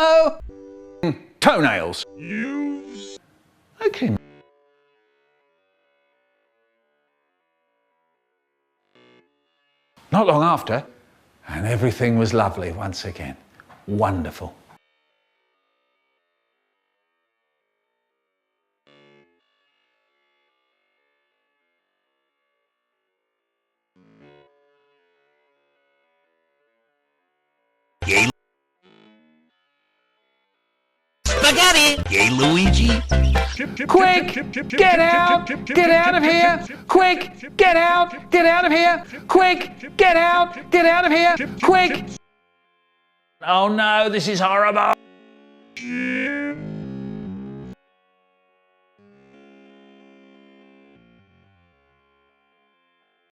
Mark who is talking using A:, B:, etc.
A: Hello? Toenails. Okay. Not long after, and everything was lovely once again. Wonderful.
B: Spaghetti! Yay, Luigi!
A: Quick! Get out! Get out of here! Quick! Get out! Get out of here! Quick! Get out! Get out of here! Quick! Oh no, this is horrible!